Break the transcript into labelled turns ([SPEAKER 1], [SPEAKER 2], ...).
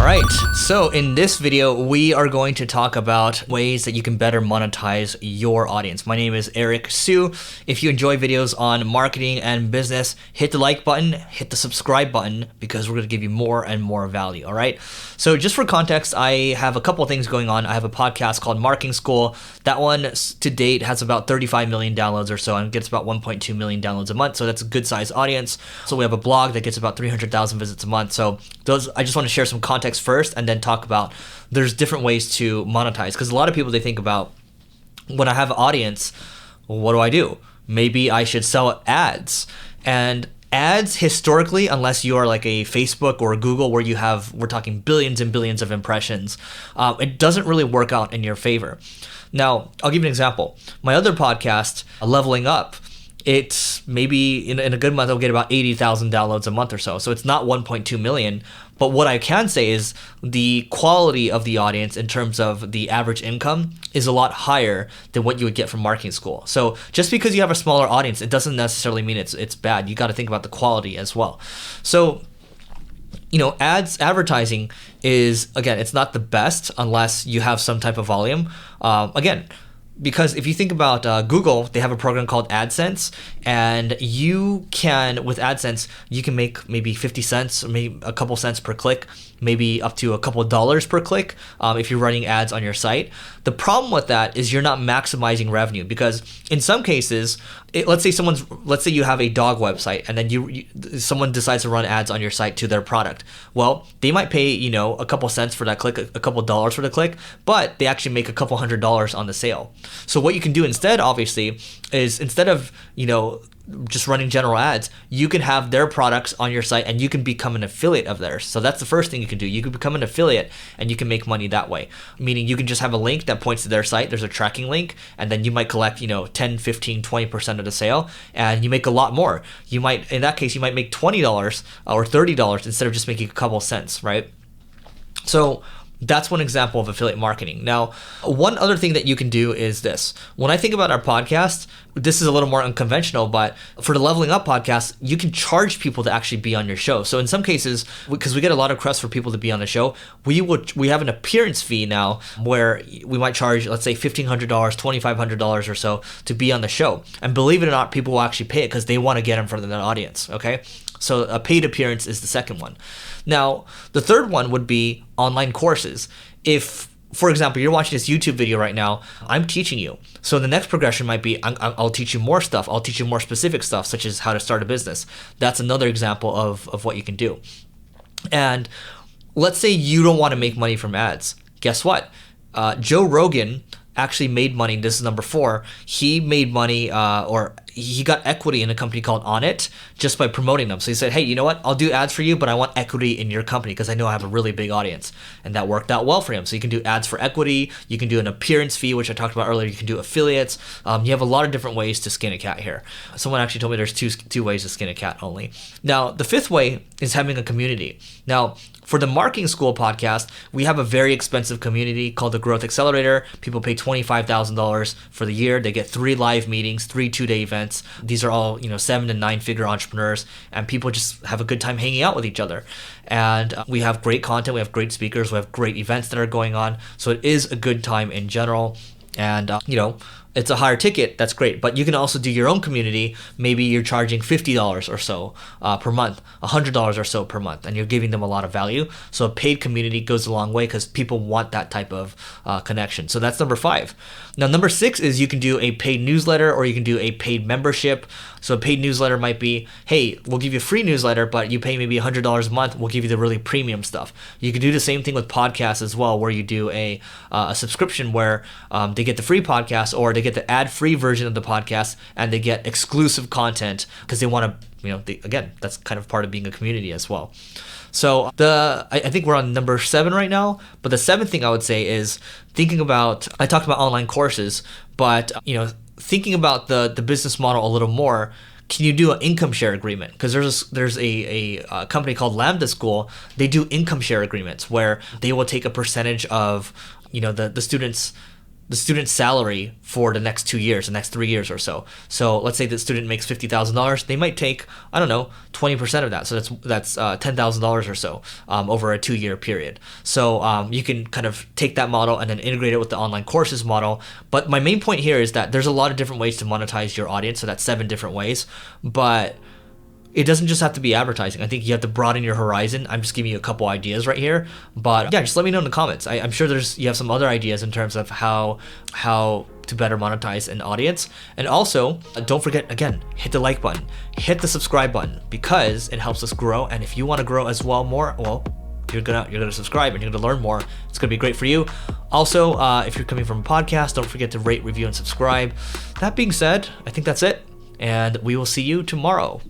[SPEAKER 1] All right, so in this video, we are going to talk about ways that you can better monetize your audience. My name is Eric Siu. If you enjoy videos on marketing and business, hit the like button, hit the subscribe button, because we're gonna give you more and more value, all right? So just for context, I have a couple of things going on. I have a podcast called Marketing School. That one to date has about 35 million downloads or so and gets about 1.2 million downloads a month. So that's a good size audience. So we have a blog that gets about 300,000 visits a month. So those, I just want to share some context first and then talk about there's different ways to monetize, because a lot of people, they think about, when I have an audience, well, what do I do? Maybe I should sell ads. And ads historically, unless you are like a Facebook or a Google where you have, we're talking billions and billions of impressions, it doesn't really work out in your favor. Now, I'll give you an example. My other podcast, Leveling Up, it's maybe in a good month, I'll get about 80,000 downloads a month or so. So it's not 1.2 million. But what I can say is the quality of the audience in terms of the average income is a lot higher than what you would get from marketing school. So just because you have a smaller audience, it doesn't necessarily mean it's bad. You got to think about the quality as well. So, you know, advertising is, again, it's not the best unless you have some type of volume. Again, because if you think about Google, they have a program called AdSense, and you can, with AdSense, you can make maybe 50 cents, or maybe a couple cents per click, maybe up to a couple of dollars per click if you're running ads on your site. The problem with that is you're not maximizing revenue, because in some cases, let's say you have a dog website, and then someone decides to run ads on your site to their product. Well, they might pay, you know, a couple cents for that click, a couple dollars for the click, but they actually make a couple $100s on the sale. So what you can do instead, obviously, is instead of, you know, just running general ads, you can have their products on your site and you can become an affiliate of theirs. So that's the first thing you can do. You can become an affiliate and you can make money that way. Meaning you can just have a link that points to their site. There's a tracking link, and then you might collect, you know, 10, 15, 20% of the sale, and you make a lot more. You might, in that case, you might make $20 or $30 instead of just making a couple cents, right? So that's one example of affiliate marketing. Now, one other thing that you can do is this. When I think about our podcast, this is a little more unconventional, but for the Leveling Up podcast, you can charge people to actually be on your show. So in some cases, because we get a lot of requests for people to be on the show, we have an appearance fee now where we might charge, let's say $1,500, $2,500 or so to be on the show. And believe it or not, people will actually pay it because they want to get in front of that audience, okay? So a paid appearance is the second one. Now, the third one would be online courses. If, for example, you're watching this YouTube video right now, I'm teaching you. So the next progression might be I'll teach you more stuff. I'll teach you more specific stuff, such as how to start a business. That's another example of what you can do. And let's say you don't want to make money from ads. Guess what? Joe Rogan actually made money. This is number 4. He made money, or he got equity in a company called Onnit just by promoting them. So he said, hey, you know what? I'll do ads for you, but I want equity in your company because I know I have a really big audience. And that worked out well for him. So you can do ads for equity. You can do an appearance fee, which I talked about earlier. You can do affiliates. You have a lot of different ways to skin a cat here. Someone actually told me there's two ways to skin a cat only. Now, the 5th way is having a community. Now, for the Marketing School podcast, we have a very expensive community called the Growth Accelerator. People pay $25,000 for the year. They get 3 live meetings, 3 2-day events. These are all, you know, 7 to 9 figure entrepreneurs, and people just have a good time hanging out with each other. And we have great content. We have great speakers. We have great events that are going on. So it is a good time in general. And, you know, it's a higher ticket, that's great. But you can also do your own community. Maybe you're charging $50 or so per month, $100 or so per month, and you're giving them a lot of value. So a paid community goes a long way because people want that type of connection. So that's number 5. Now, number 6 is you can do a paid newsletter, or you can do a paid membership. So a paid newsletter might be, hey, we'll give you a free newsletter, but you pay maybe $100 a month. We'll give you the really premium stuff. You can do the same thing with podcasts as well, where you do a subscription where they get the free podcast, or they get the ad-free version of the podcast, and they get exclusive content because they want to, you know, again, that's kind of part of being a community as well. So I think we're on number 7 right now, but the 7th thing I would say is thinking about, I talked about online courses, but, you know, thinking about the business model a little more. Can you do an income share agreement? Because there's a company called Lambda School. They do income share agreements where they will take a percentage of, you know, the students' the student's salary for the next 2 years, the next 3 years or so. So let's say the student makes $50,000. They might take, I don't know, 20% of that. So that's $10,000 or so over a 2-year period. So you can kind of take that model and then integrate it with the online courses model. But my main point here is that there's a lot of different ways to monetize your audience. So that's 7 different ways. But it doesn't just have to be advertising. I think you have to broaden your horizon. I'm just giving you a couple ideas right here. But yeah, just let me know in the comments. I'm sure you have some other ideas in terms of how to better monetize an audience. And also, don't forget, again, hit the like button, hit the subscribe button, because it helps us grow. And if you want to grow as well you're gonna subscribe and you're gonna learn more. It's gonna be great for you. Also, if you're coming from a podcast, don't forget to rate, review, and subscribe. That being said, I think that's it. And we will see you tomorrow.